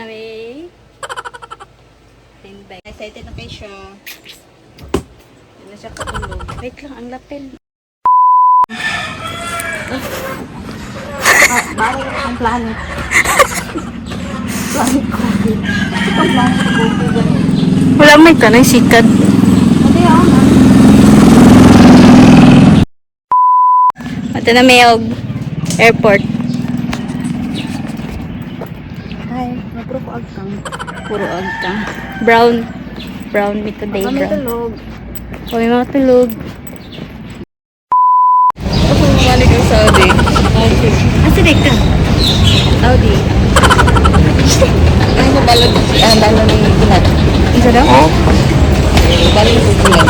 na may bag. Excited na kayo siya. Hindi na siya katulog. Wait lang, ang lapel. Bawal ang planet. Planet coffee. Ito planet coffee. Wala may tanay sikat. Pati ako na. Ito na may airport. Hi, puro ko agkang. Puro agkang. Brown. Brown me today. May tulog. O, may mga tulog. Ako bumalik ang Saudi. Asa di ka? Saudi. Ano ko balog? Balog ni Bulat. Isa daw? Oo. Balog ni Bulat.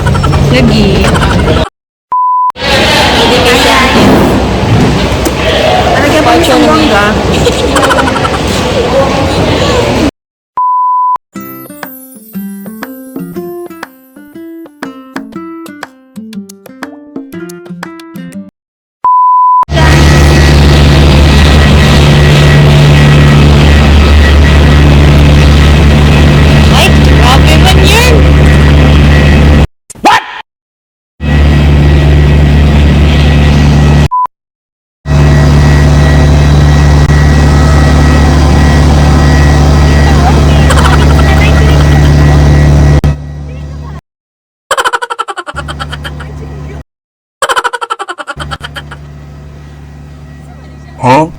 Lagi. Hindi ka siya. Ano kaya pa isang bangga? Huh?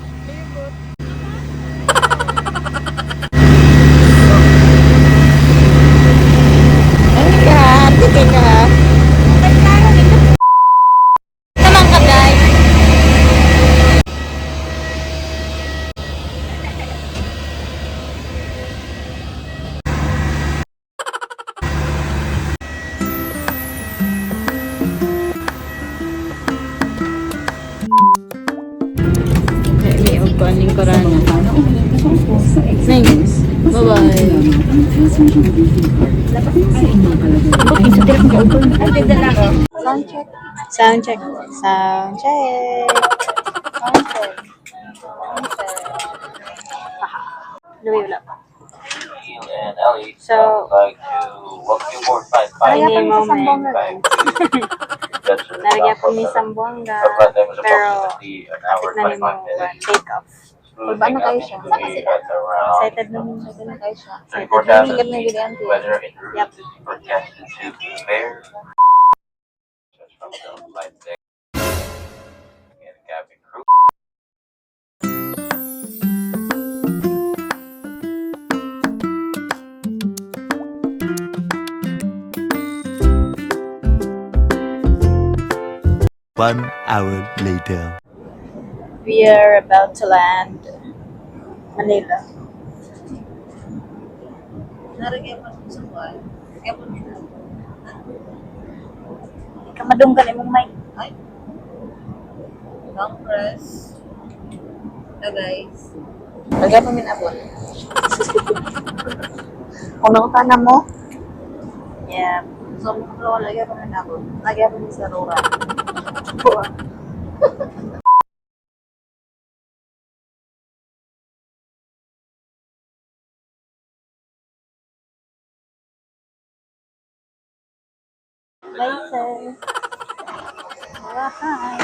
Kuaning koran. Thanks. Bye-bye. Sound check. Sound check. Sound check. Sound check. Wala pa. And Ellie, So, I'd like to welcome you aboard Flight Ay, 5. moment. Nalagyan ko ni 5. Sambonga, Our flight time is pero approximately an hour na ni 25 mo minutes. take off. Paano kayo siya? Saan sila? Excited na mo. Excited na Excited forecast na mo. weather en route Yep. is forecasted to be fair. Just from the flight deck and cabin crew. One hour later. We are about to land Manila. Kamadung ka imong mic. Ay. Long press. Na guys. Lagyan mo min abot. Kung ka mo? Yeah. So, lagyan ko na ako. Lagyan ko sa Rora. Bye, sir. Hi.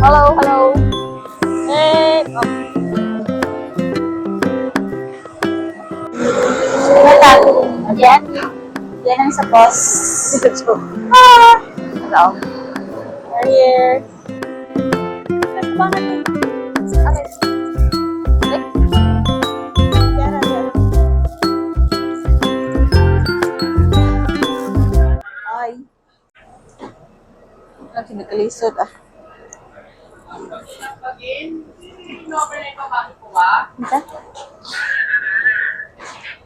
Hello, hello. Hey. Oh. Yan. Yan ang sa boss. Ah! Hello. We're here. Bakit? Okay. Ay. Ang sinagkalisod ah. Ito?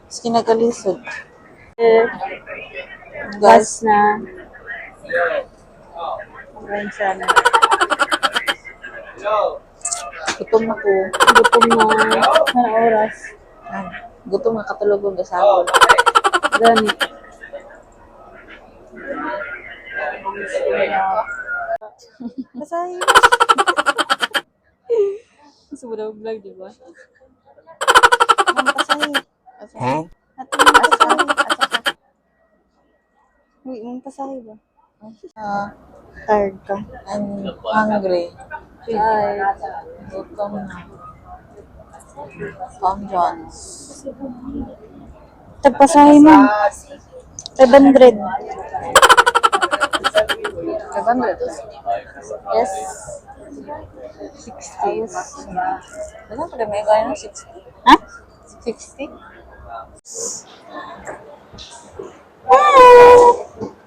Sinagkalisod. Gas na. Ngayon siya na. Gutom na ko. Gutom na. Anong oras? Gutom nga katulog ko gasahol. Gani. Basahin. Gusto mo daw vlog, di ba? Ma'am, basahin. Huh? At mong basahin. Uy, mong basahin ba? Tired ka. I'm hungry. Tired. Gutom na. Tom Jones. Tagpasahin mo. 500. 500. Yes. 60. Ano pa may kaya ng 60? Ha? 60?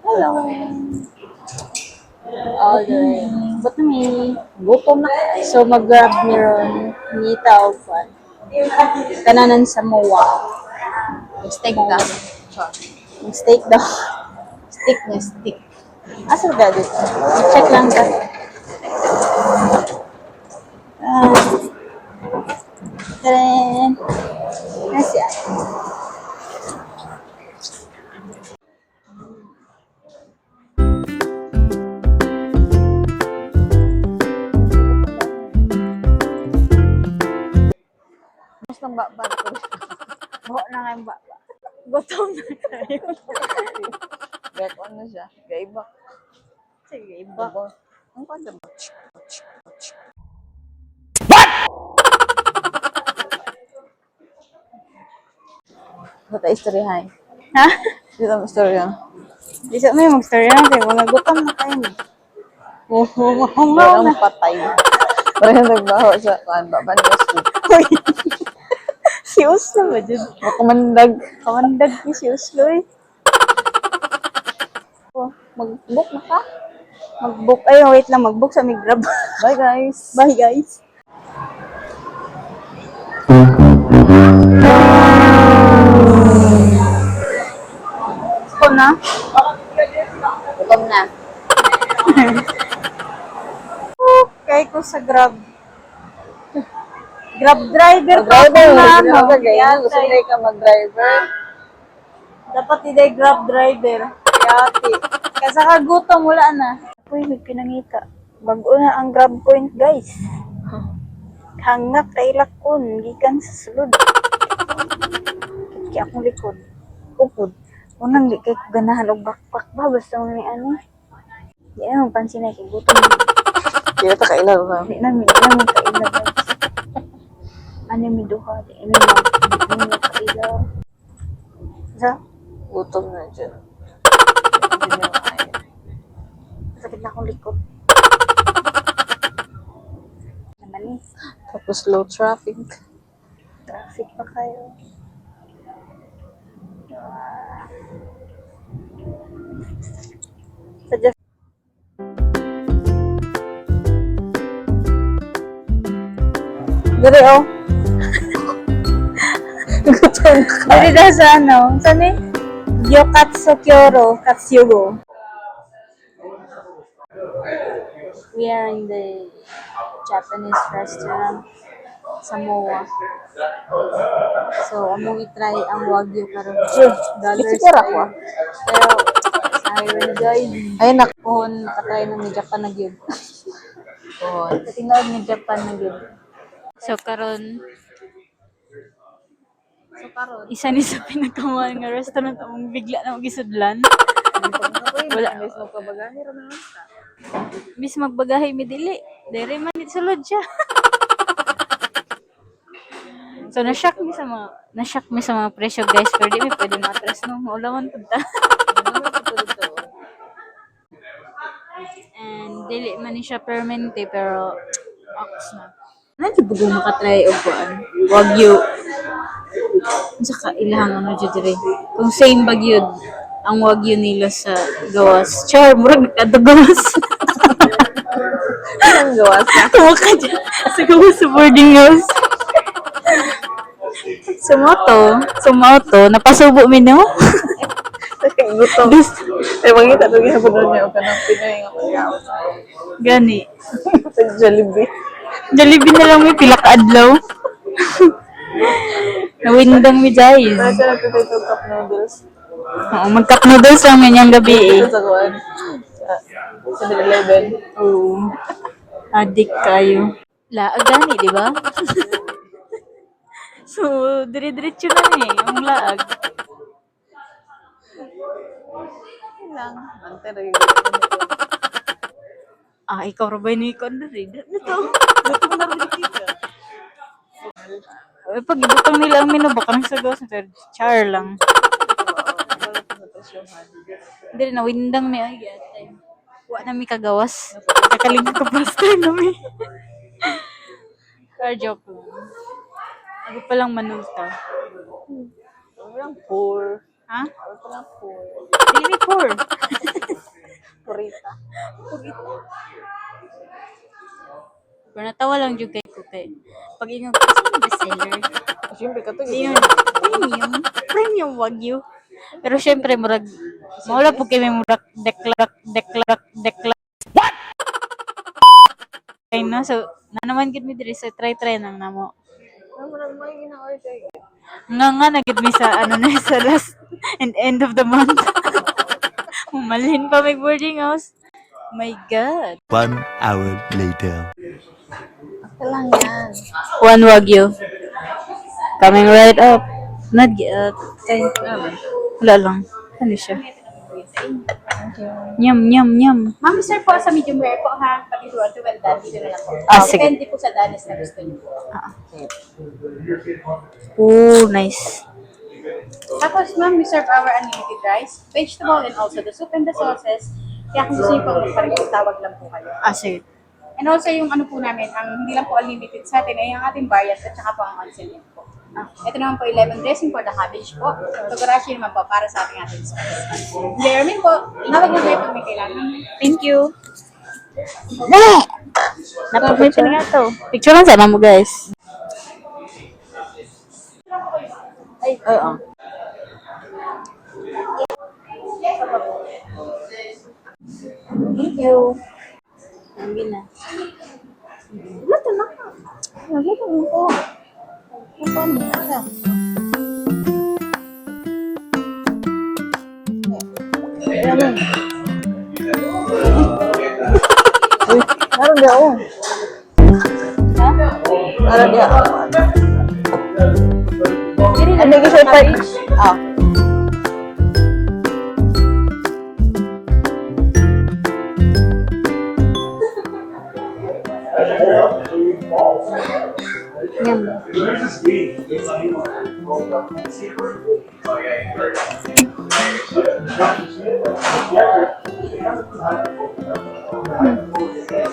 Hello. Okay. Ba't na may Gutom na. so mag-grab ni Ron ni Taufan. Kananan sa Moa. Steak ka. Steak daw. Stick na stick. Asa ba dito? Check lang ka. Tadaan. Nasya. Mas nang bakbak ko. Buho na nga yung baba. Gutom na kayo. Get on na siya. Gaibak. Sige, iba. Ang kanda ba? Bata istoryahan. Ha? Dito ang istorya. Di sa may mag-story natin. Mga gutom na kayo. Hungaw na. Ang patay. Parang nagbaho sa kan baba ni Oslo. Uy. Si Oslo ba dyan? Makamandag. Kamandag ni si Oslo eh. Mag-book na ka. Mag-book. Ay, wait lang. Mag-book sa may Grab. Bye guys. Bye, guys. Ito na. Gutom na. Kaya ko sa Grab. Grab driver pa Mag-driver. ako na, ano. Gusto nila ka mag-driver. Dapat hindi Grab driver. Yati. Kasi kagutom, wala na. Uy, may pinangita. Bago na ang Grab point, guys. Hangak kay lakon, gikan sa sulod. Kaya akong likod. Upod. Unang di kay ganahan og backpack ba, basta mo ni ano. Di na mong pansin na kay gutom. Hindi na kailan ka. Di na mong kailaw, guys. Ano may duha, di na mong kailaw. Sa? Gutom na dyan. Sakit na akong likod. Naman eh. Tapos low traffic. Traffic pa kayo. Suggest. Dari oh. Dari dahil sa ano? Saan eh? Gyokatsu Kyoro Katsugo. We are in the Japanese restaurant sa MOA. So, among itry ang Wagyu karon. Dollars Isikira ko. Pero, siren guys. Ay, nak. Pohon, patry ng ni Japan na gyud. Pohon. Katingawag ni Japan na gyud. So, karon isa ni sa pinagkamahal nga restaurant among bigla na magisudlan. Wala. Guys, magpabagahe rin naman ka. Bis magbagahay mi dili. Dere man it sulod siya. So na-shock mi sa mga presyo guys, pero di mi pwede matras no. Ulawan pud ta. And dili man ni siya permanente pero ox na. Nagibugong makatry og kuan. Wagyu. Saka ilahang ano dyan dire. Kung same bagyod ang Wagyu nila sa gawas. Char, murag nakadagawas. Anong gawas na? Tawa ka dyan. Sa gawas sa boarding house. Sumoto. Napasubo mi no? Gutom. Ay, makita ito ginapon niya o ka ng Pinoy nga mag-gawas. Gani. Sa Jollibee. Jollibee na lang may pila ka adlaw. Nawindang mi guys. Kaya siya nagtitake of cup noodles. Oo, mag-cup noodles lang yan yung gabi eh. Ito sa kuwan. Sa 7-Eleven. Oo. Adik kayo. Laag gani, di ba? So, dire-diretso na eh, ang laag. Lang. Ante, Ah, ikaw rabay ni ko na rin. Ano to? Pag ibutang nila ang menu, baka nang sagaw sa char lang. Hindi rin, nawindang mi ay. Wa na mi kagawas. Kakaling ko pastor na mi. Car joke lang. Ako palang manulta. Walang poor. Ha? Walang poor. Dili mi poor. Purita. Pero natawa lang yung kay ko kay. Pag ingat ko sa bestseller. Siyempre, kato Yun, premium. Premium wagyu. Pero syempre, murag, mawala po kami murag deklar. What? Ay na, so, na naman gid mi diri so try nang namo. Ano na may gina-order? Nga nagid mi sa ano na sa last and end of the month. Umalhin pa may boarding house. My God. 1 hour later. Kailang yan. One wagyu. Coming right up. Not wala lang. Ano siya? Nyam. Ma'am, sir po sa medium rare po ha. Pag ito to well done, dito na lang po. Ah, sige. Depende po sa danis na gusto niyo po. Oh, nice. Tapos ma'am, we serve our unlimited rice, vegetable, and also the soup and the sauces. Kaya kung gusto niyo po magparehas, tawag lang po kayo. Ah, sige. And also yung ano po namin, ang hindi lang po unlimited sa atin ay ang ating variant at saka po ang onsen po. Ito naman po 11 dressing for the cabbage po. Togarashi naman po para sa ating spices. Jeremy po, nawag na tayo pag may kailangan. Thank you. Napag may pala nga to. Picture lang sana mo, guys. Ay, oo. Thank you. Ang gina. Luto na ka. Nagluto mo ko. Ano pa? Ayan. Uy, meron di ako. Meron di ako. Ano yung siya pa? Ah.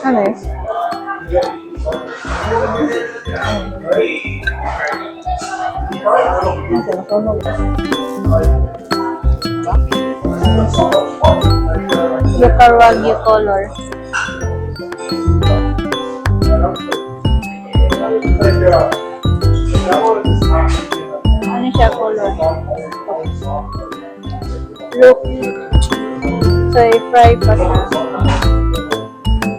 Ano yun? Local Wagyu color. Ano siya color? Look. So, i-fry pa siya.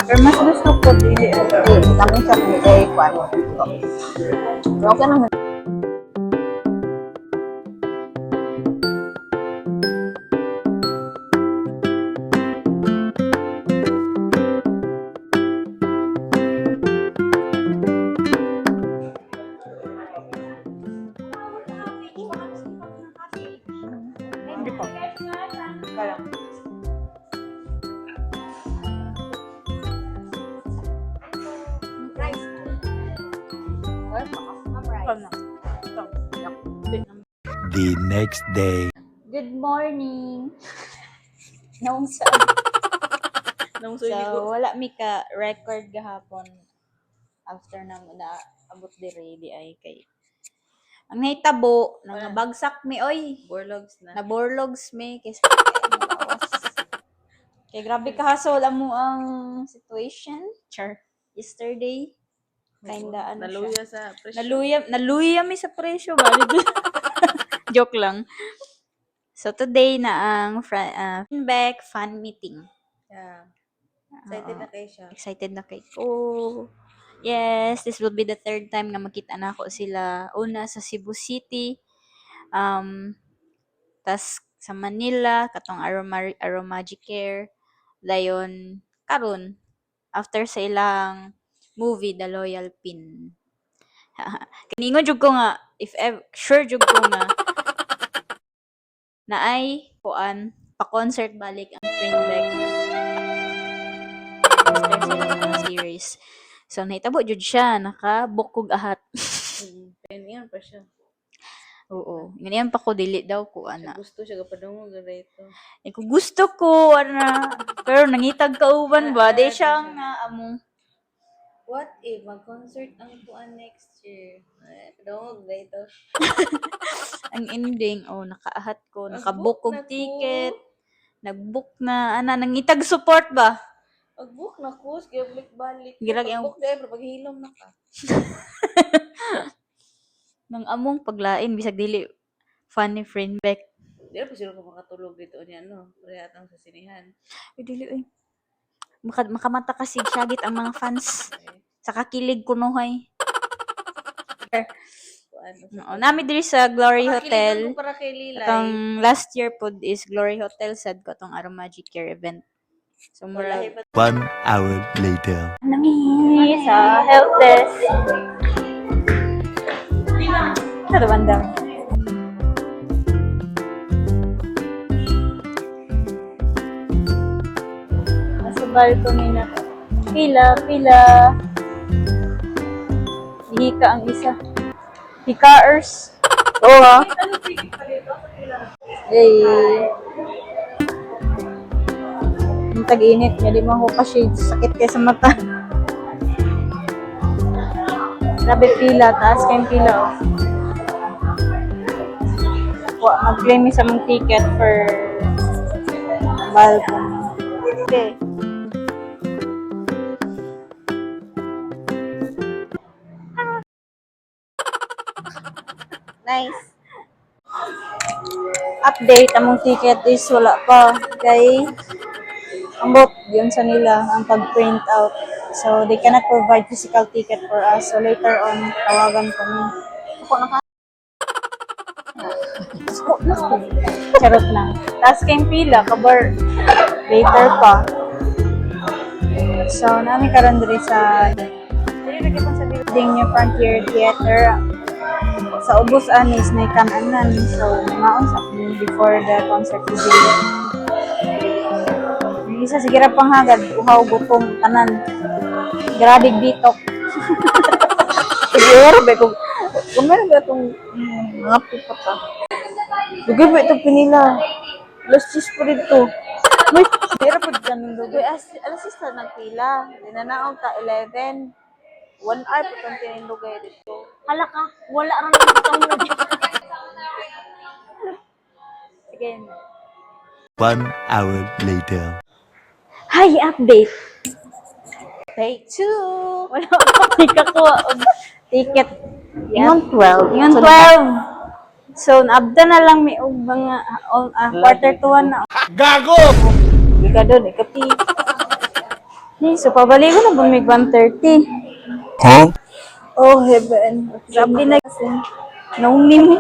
Pero mas gusto ko dili. Kami siya kay Kwan. Okay naman. Hindi pa. Kaya. Rice. Ano? Ito. The next day. Good morning. Naungsa. So, wala mi ka record gahapon after na abot diri di ay kay ang nahitabo nang bagsak mi oy. Borlogs na. Naborlogs mi kay kay grabe ka hasol amo ang situation. Char. Yesterday kinda ano Naluya siya. sa presyo. Naluya mi sa presyo bali. Joke lang. So today na ang feedback fan meeting. Yeah. Excited na kayo siya. Excited na kay ko. Yes, this will be the third time nga makita na ako sila. Una sa Cebu City, tas sa Manila, katong Aromagic Care, dayon karon after sa ilang movie The Loyal Pin. Kaningon jud ko nga if ever, sure jud ko nga naay kuan pa-concert balik ang friend like after sa ilang mga series. So nahitabo jud siya naka-book kog ahat. Yan pa siya. Oo. Ganyan pa ko dili daw ko ana. Gusto siya kapadungog dito. Eh, kung gusto ko ana pero nangitag kauban ba di siya nga amo. What if mag-concert ang kuan next year? Padungog dito. Ang ending nakaahat ko, nakabook Nag-book na kog ko. ticket. Nag-book na ana nangitag support ba? Mag-book na ko, sige balik. Girag yung- Mag-book dahil pero paghilom na ka. Nang among paglain bisag dili funny friend back. Di na pa sila ko makatulog dito niya, no? Parehatan sa sinihan. Ay, dili ay. Makamata kasi syagit ang mga fans. Sa kakilig kunuhay. Nami diri sa Glory Hotel. Ko para kay Lilay. Katong last year pod is Glory Hotel sad ko tong Aromagic Care event. So mura 1 hour later. nami sa help desk. Ano bandang? Nasa balcony na. Pila. Hika ang isa. Hikaers. Oo ha. Yung tag-init niya, di mo ako ka-shades. Sakit kayo sa mata. Grabe pila, taas kayong pila. Mag-claim sa mong ticket for balcony. Okay. Nice. Update, among ticket is wala pa. Kay ambot yun sa nila ang pag-print out. So, they cannot provide physical ticket for us. So, later on, tawagan kami. Ako Charot lang. Tapos kayong pila, kabar later pa. So, namin karon diri sa building niya Frontier Theater. Sa ubos anis na ikananan. So, maon sa before the concert begin. Isa sige ra panghagad, uhaw gutom tanan. Grabe bitok. Siguro, be, kung meron ba itong mga pipata. Lugay ba ito pinila? Alas 6 pa dito. May pera pud ganun do. Alas 6 na nagpila. Dinanaong ka 11. 1 hour pa itong tinilugay dito. Hala ka, wala ra nang bitong na dito. Sige. 1 hour later. Hi, update. Take 2. Wala akong ikakuha og ticket. Ingon 12. Yun, 12. So, naabda na lang may og mga quarter to 1 na. Hindi ka doon, ikapi. So, pabalik ko na ba may 1:30? Huh? Oh, heaven. Grabe na kasi. Naumin.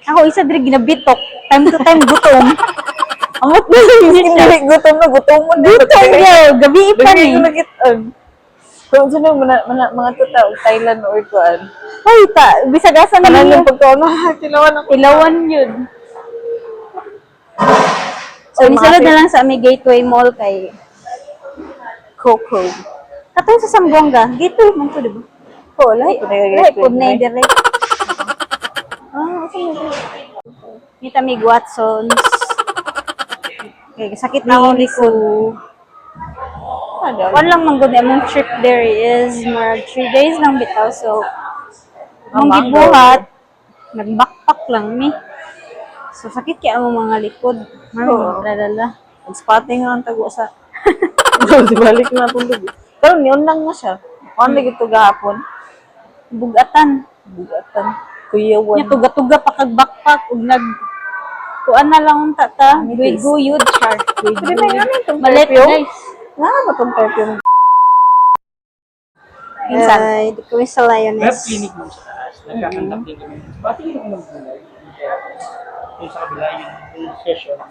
Ako isa diri ginabitok. Time to time gutom. Amot na lang yun siya. Hindi, gutom na. Gutom niya. Gabi pa Dugay ni. ko nagitan. Kung sino mga tuta, Thailand or kuan. Ay, bisag asa na Kanan niyo. yung pagkaon, tilawan ako. Ilawan yun. So, nisulod na lang sa aming Gateway Mall kay Coco. Katong sa Sambuanga, Gateway man to, di ba? Oo, lahi. Lahi po na direct. Asa mo dito? Kita mig Watsons. Okay, sakit na ako ko. One lang man gud among trip there is more 3 days lang bitaw. So, among gibuhat, nag-backpack lang mi. So, sakit kaya among mga likod. Lalala. Nag-spotting lang tago sa... Balik na itong lubi. Pero yun lang na siya. Kung lagi ito gahapon, Bugatan. bugatan. Kuyawan. Nya tuga-tuga pa kag backpack ug nag kuan na lang unta ta. Guyud char. Pwede na yun itong Malit perfume. guys. Nga ba itong perfume? Minsan. Ay, di kami sa Web Lioness. clinic mo sa taas. Nagkakandak din kami. Bakit yun ako mag-gulay? Yung sa kabila, yung session.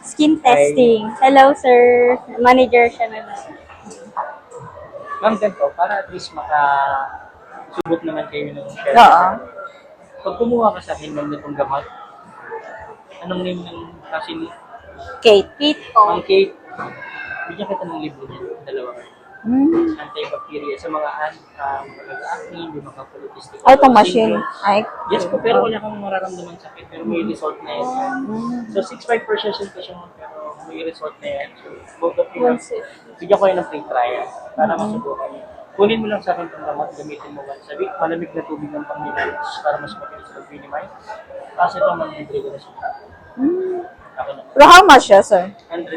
Skin testing. Hello, sir. Manager siya na. Ma'am, ganito, para at least makasubok naman kayo ng share. Oo. Pag kumuha ka sa akin, ma'am, nitong gamot, anong name ng kasi ni Kate. Ma'am Kate? Bigyan kita ng libro niya, dalawa kayo. Antibacteria sa mga acne, hindi makapolitistic. Ay, itong machine. Ay, Yes po, pero wala kang mararamdaman sakit, pero may result na yan. So, 6.5 per session pa siya, pero may result na yan. So, both of you, bigyan ko yun ng free trial para masubukan niyo. Kunin mo lang sa akin itong gamot, gamitin mo once a week, malamig na tubig ng pang-minutes para mas mabilis mag-minimize. Kasi ito, mag-libre ko na siya. Ako na. pero how much siya, sir? 100,000.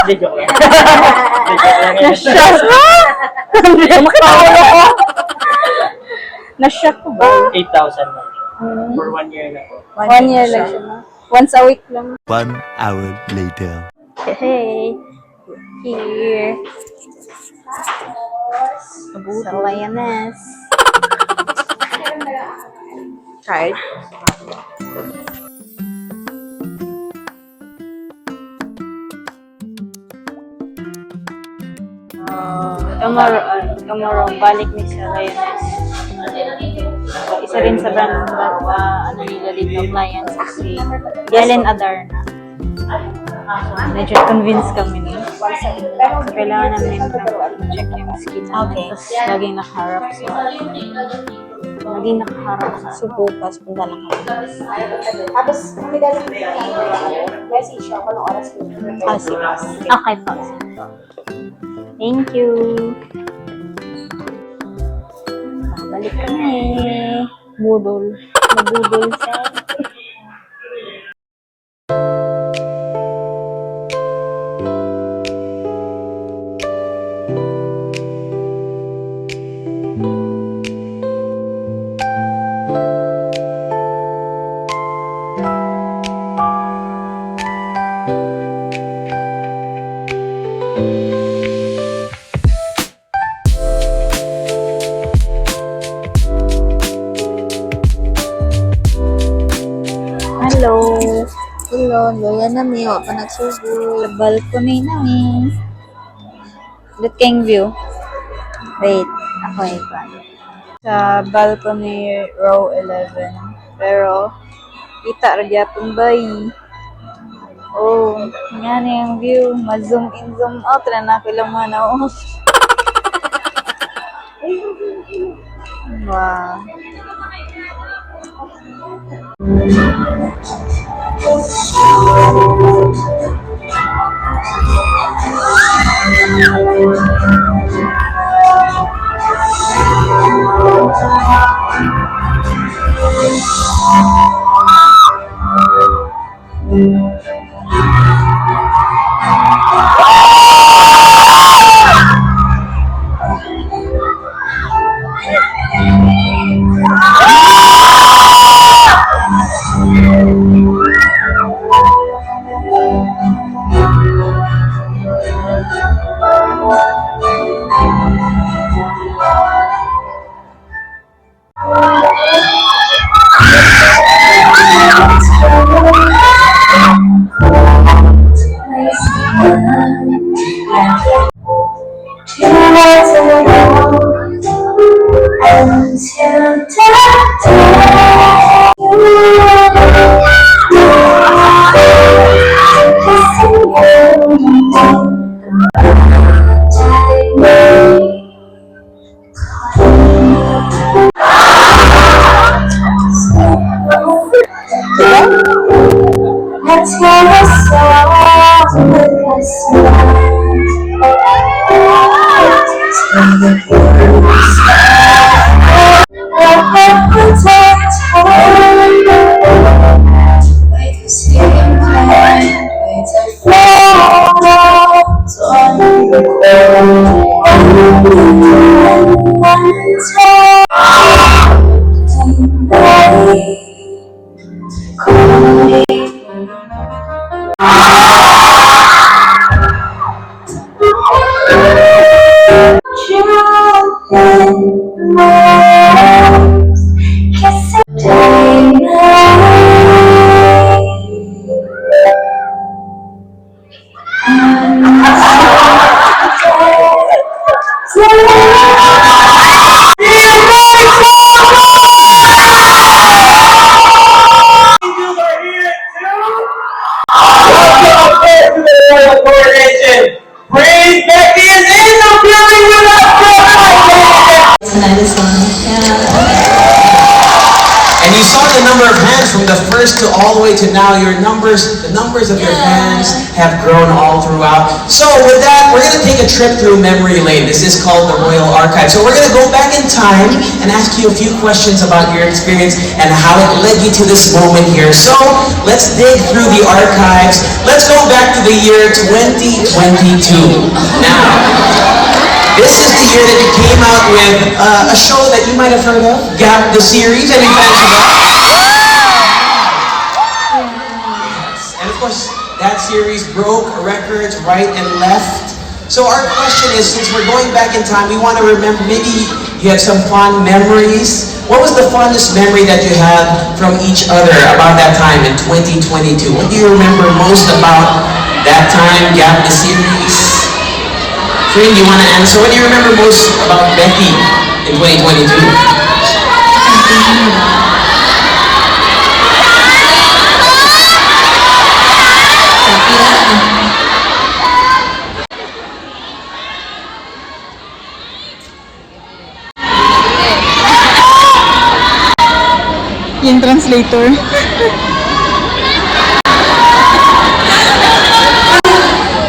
Hindi, joke lang. Hindi, joke lang. Makakawala ko. Na-shock ko ba? 8,000 lang siya. For 1 year na po. 1 year lang siya. Once a week lang. 1 hour later. Hey. Here. Sa Lioness. Card. Tomorrow, balik ni sa Lioness. Isa rin sa brand ano nila dito, clients si Ellen Adarna. Medyo convinced kami nun. So, kailangan namin check yung skin namin. Okay. Tapos, laging nakaharap sa Subukas, punta lang kami. Tapos, kami dahil message siya kung anong oras ko. Ah, sige. Okay po. Thank you. Balik kami. Budol. Nabudol siya. Hello. Hello, loya na mi. Wa pa nagsubo. Sa balcony namin. Look kayong view. Wait. Ako iba. Sa balcony row 11. Pero, kita ra gyapon bay. Oh, nga na yung view. Ma-zoom in, zoom out. Na ko lang manaw. Wow. You first to all the way to now, your numbers, the numbers of your fans have grown all throughout. So with that, we're going to take a trip through memory lane. This is called the Royal Archive. So we're going to go back in time and ask you a few questions about your experience and how it led you to this moment here. So let's dig through the archives. Let's go back to the year 2022. Now, this is the year that you came out with a show that you might have heard of, Gap the Series. Any fans of that? Yes. And of course, that series broke records right and left. So our question is, since we're going back in time, we want to remember, maybe you have some fond memories. What was the fondest memory that you have from each other about that time in 2022? What do you remember most about that time, Gap the Series? Freen, do you want to answer? What do you remember most about Becky in 2022? Yung translator.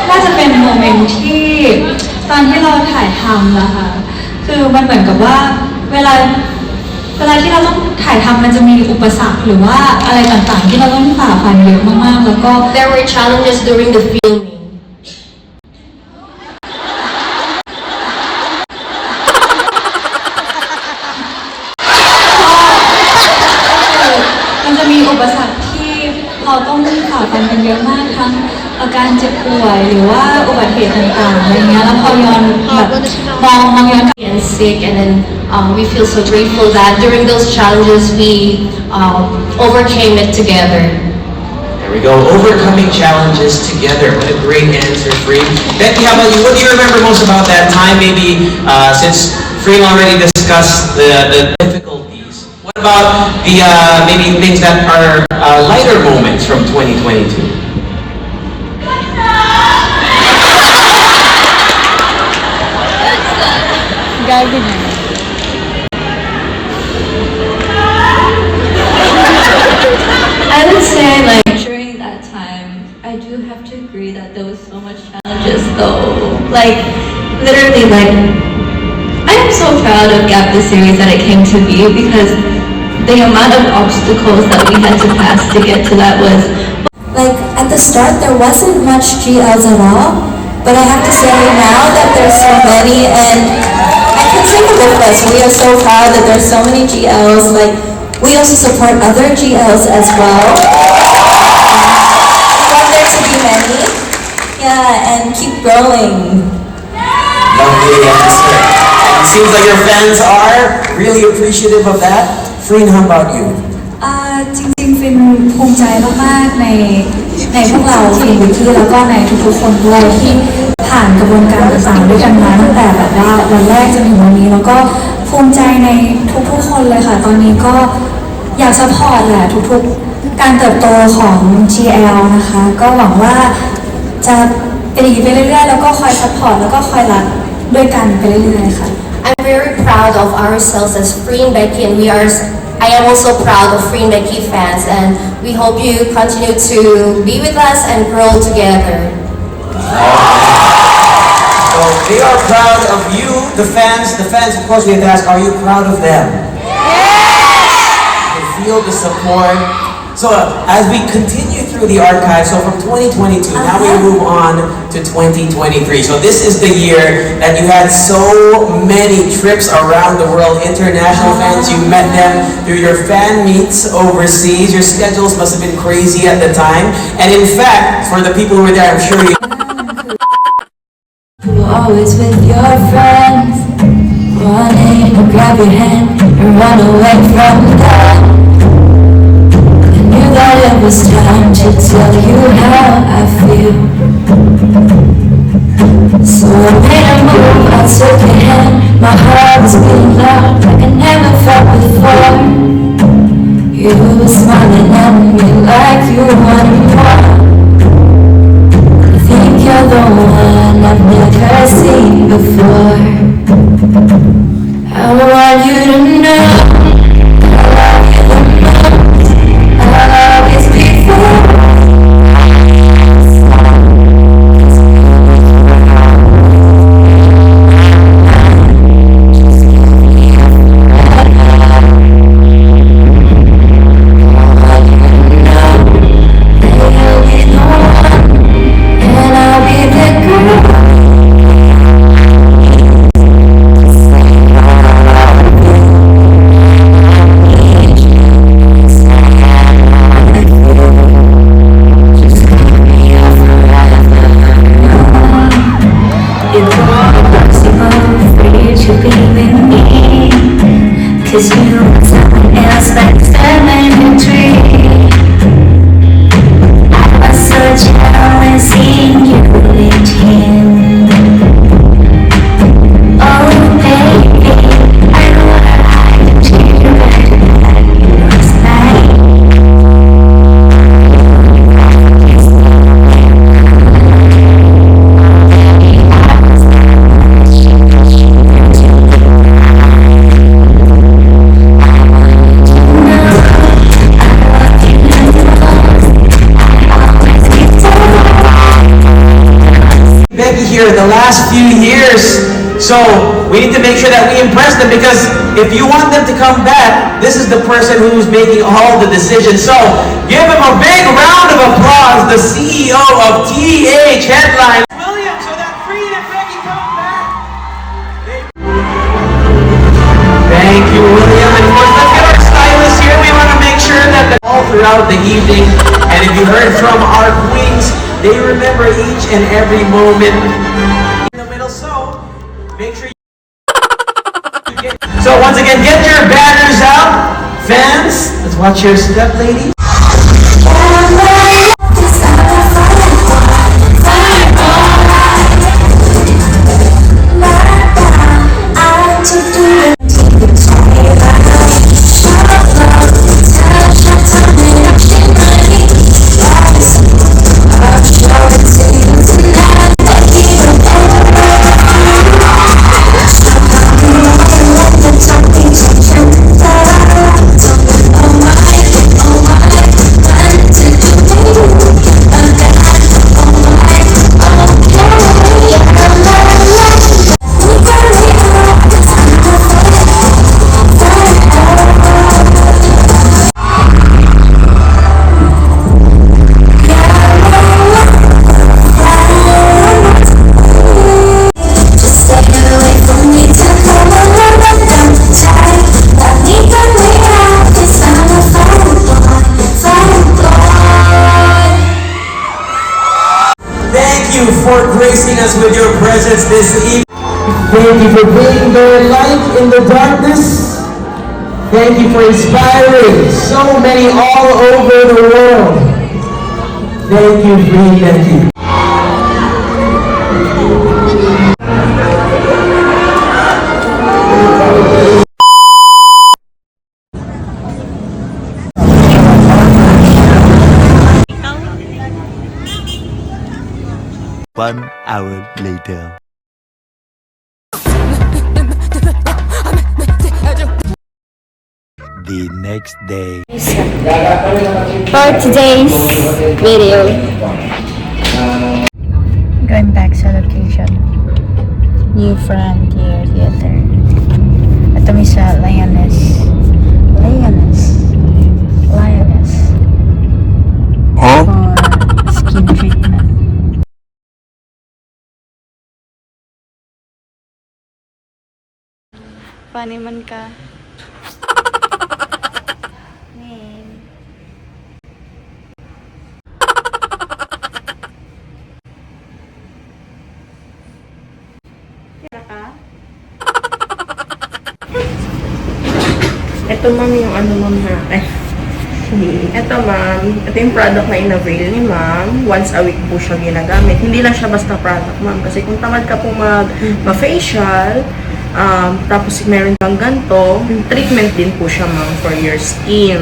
น่าจะเป็นโมเมนต์ที่ตอนที่เราถ่ายทำนะคะคือมันเหมือนกับว่าเวลาที่เราต้องถ่ายทำมันจะมีอุปสรรคหรือว่าอะไรต่างๆที่เราต้องฝ่าฟันเยอะมากๆแล้วก็ There were challenges during the filming. มันจะมีอุปสรรคที่เราต้องฝ่าฟันกันเยอะมากทั้งอาการเจ็บป่วยหรือว่าอุบัติเหตุต่างๆอะไรเงี้ยแล้วพอย้อนแบบมองย้อนกลับ And sick, and then we feel so grateful that during those challenges we overcame it together. There we go, overcoming challenges together. What a great answer, Freen. Becky, how about you? What do you remember most about that time? Maybe since Freen already discussed the difficulties. What about the maybe things that are lighter moments from 2022? I would say like during that time, I do have to agree that there was so much challenges though. Like literally like I am so proud of Gap the series that it came to be because the amount of obstacles that we had to pass to get to that was like at the start there wasn't much GLs at all, but I have to say now that there's so many and I can sing it with us. We are so proud that there's so many GLs. Like we also support other GLs as well. We want there to be many. Yeah, and keep growing. Lovely answer. It seems like your fans are really appreciative of that. Freen, how about you? จริงๆฟินภูมิใจมากๆในพวกเราฟินวิกกี้แล้วก็ในทุกๆคนด้วยที่ผ่านกระบวนการต่างๆด้วยกันมาตั้งแต่แบบว่าวันแรกจนถึงวันนี้แล้วก็ภูมิใจในทุกๆคนเลยค่ะตอนนี้ก็อยากซัพพอร์ตแหละทุกๆการเติบโตของ GL นะคะก็หวังว่าจะเป็นอย่างนี้ไปเรื่อยๆแล้วก็คอยซัพพอร์ตแล้วก็คอยรักด้วยกันไปเรื่อยๆค่ะ I'm very proud of ourselves as Free and Becky, and I am also proud of Free and Becky fans, and we hope you continue to be with us and grow together. So they are proud of you, the fans. The fans, of course, we have to ask, are you proud of them? They feel the support. So as we continue through the archive, so from 2022, now we move on to 2023. So this is the year that you had so many trips around the world, international fans. You met them through your fan meets overseas. Your schedules must have been crazy at the time. And in fact, for the people who were there, I'm sure you... Always with your friends, wanting to grab your hand and run away from them. I knew that it was time to tell you how I feel. So I made a move, I took your hand. My heart was beating loud like I never felt before. You were smiling at me like you wanted more. I think you're the one I've never seen before. I want you to know I love you the most. I love you here in the last few years. So we need to make sure that we impress them, because if you want them to come back, this is the person who's making all the decisions. So give him a big round of applause, the CEO of TH Headline, William, so that Freen and Becky come back. Thank you, William. And of course, let's get our stylists here. We want to make sure that all throughout the evening, and if you heard from our queens, they remember each and every moment in the middle. So make sure you get. So once again, get your banners out, fans. Let's watch your step, ladies. For gracing us with your presence this evening. Thank you for being the light in the darkness. Thank you for inspiring so many all over the world. Thank you, Freen. Thank you. One hour later. The next day. For today's video. Going back sa location. New Frontier Theater. Ito may sa Lioness. Huh? For skin treatment. Funny man ka. Ito ma'am yung ano ma'am ha. Ito ma'am, ito yung product na in-avail ni ma'am. Once a week po siya ginagamit. Hindi lang siya basta product ma'am. Kasi kung tamad ka po ma-facial, tapos meron kang ganito, treatment din po siya ma'am for your skin.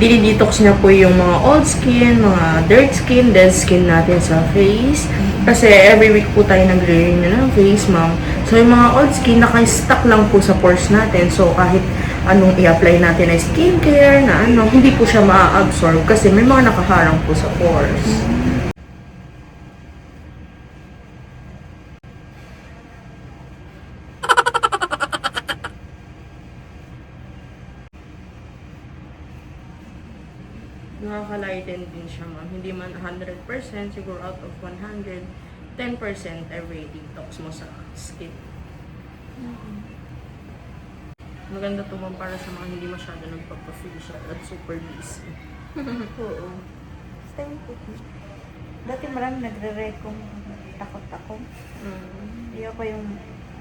Dinidetox niya po yung mga old skin, mga dirt skin, dead skin natin sa face. Kasi every week po tayo nagre-renew ng face ma'am. So yung mga old skin, naka-stuck lang po sa pores natin. So kahit anong i-apply natin ay skincare na ano, hindi po siya ma-absorb kasi may mga nakaharang po sa pores. Nakaka-lighten din siya ma'am. Hindi man 100%, siguro out of 100, 10% every detox mo sa skin. Maganda to ma'am para sa mga hindi masyado nagpapa-facial at super busy. Oo. Stay put. Dati marami nagre-recom. Takot ako. Hindi ako yung...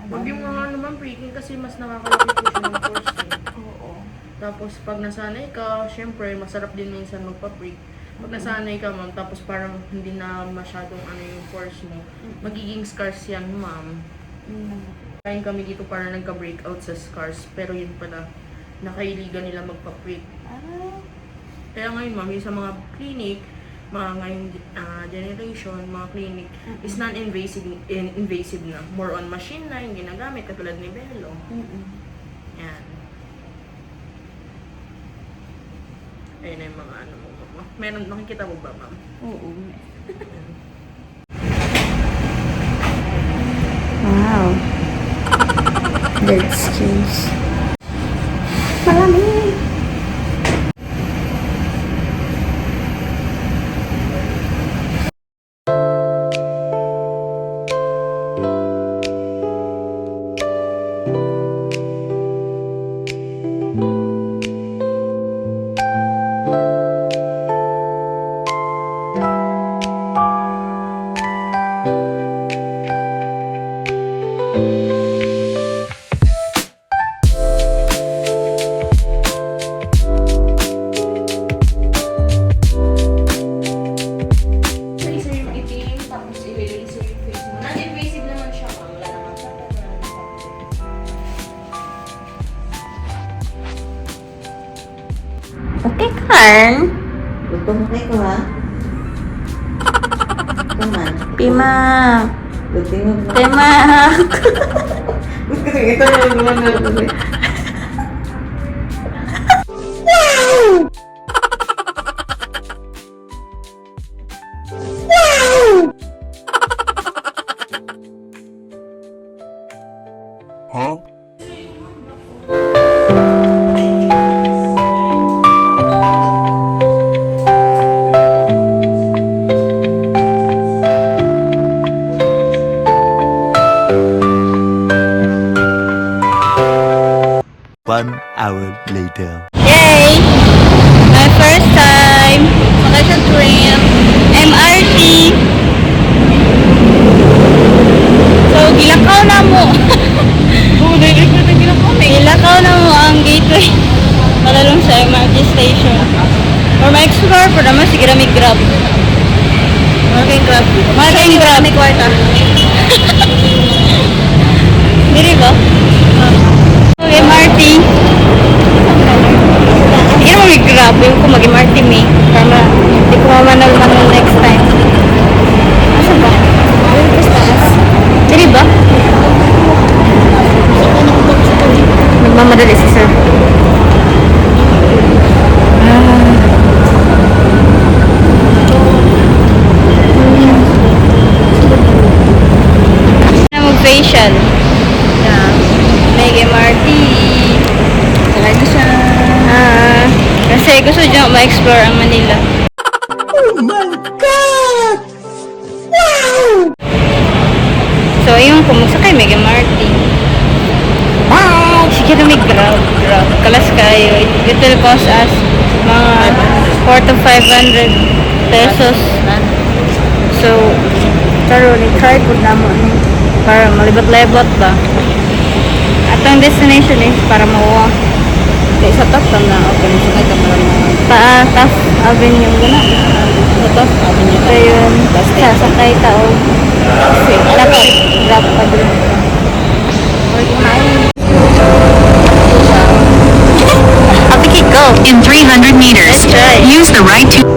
Huwag yung mga naman freaking kasi mas nakakalaki po siya ng pores eh. Oo. Tapos pag nasanay ka, syempre masarap din minsan magpa-prick. Pag nasanay ka ma'am, tapos parang hindi na masyadong ano yung pores mo, magiging scars yan ma'am. Kain kami dito para nagka-breakout sa scars, pero yun pala, nakailigan nila magpa-prick. Kaya ngayon ma'am, yung sa mga clinic, mga ngayong generation, mga clinic, is non-invasive na. More on machine na yung ginagamit, katulad ni Bello. Yan. Ayun na yung mga ano mo. Meron, nakikita mo ba ma'am? Oo. Dead skins. Isa yung itim, tapos i-release yung face mo. Non-invasive naman siya, ma'am. Wala naman sa Okay, Karn. Gutom ko ha. Kuman. Pima. Gutom mo. Tema. Ito na. Huh? One hour later. Yay! My first time. Makasya train. MRT. So, gilakaw na mo. Gilakaw na mo ang gateway. Malalong sa MRT station. Or ma-explore po naman, sige na may grab. Malaking grab. Malaking grab. May kwarta. Diri ba? So, MRT. Hindi naman may grab. Yung ko mag-MRT may. Para hindi ko mamanal-manal next time. Asa ba? Diri ba? Nagmamadali si sir. Mag-facial. May MRT. Sakay ko siya. Kasi gusto dyan ma-explore ang Manila. Oh my God! Wow! So, yung kumusakay may MRT. Wow! Sige na may grab. Kalas kayo. It will cost us mga 4 to 500 pesos. So, taro, ni-try po naman para malibot-libot ba. At ang destination is para mawa. Sa top lang na open sa kaya para Taft Avenue guna. Sa Taft Avenue. So yun, sasakay tao. Dapat grab pa din. Go in 300 meters. Use the right to...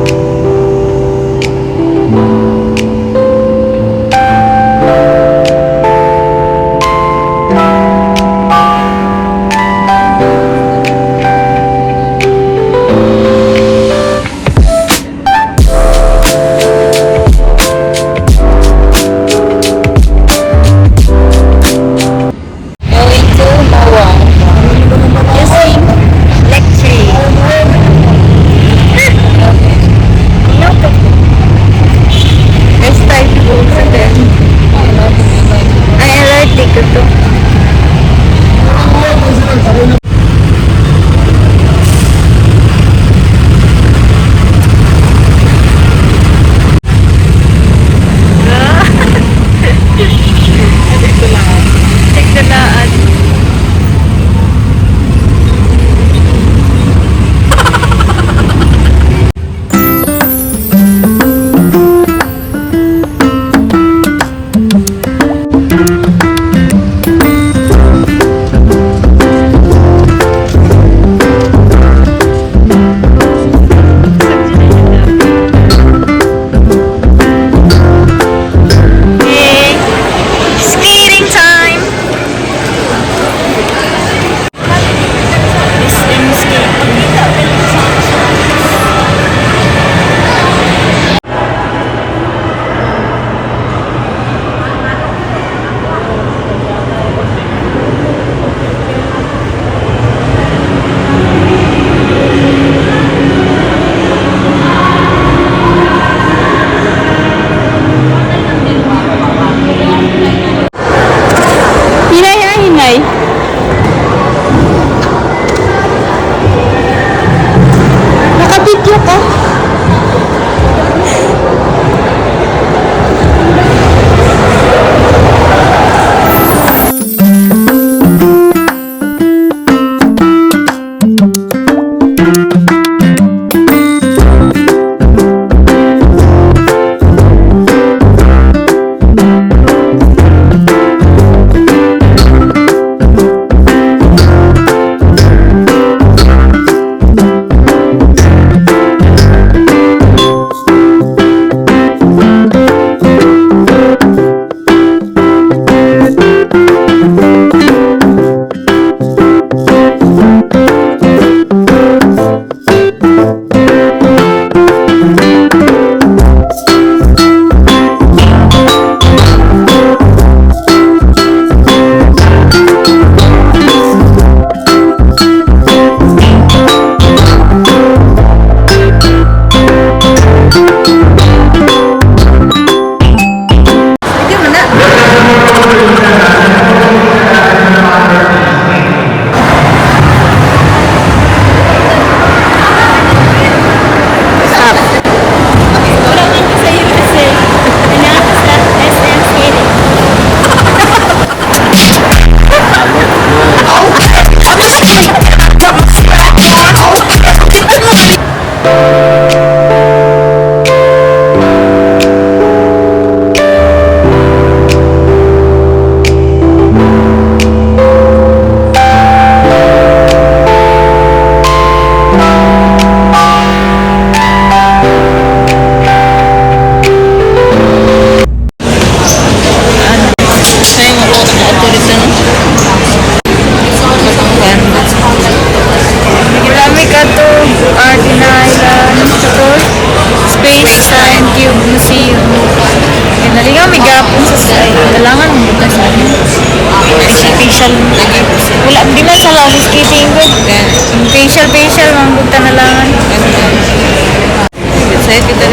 yung museum. Kaya nalingaw, may gapon sa kailangan mo buka sa facial. Wala, di man sa landscaping ko. Facial, man buka na langan. Excited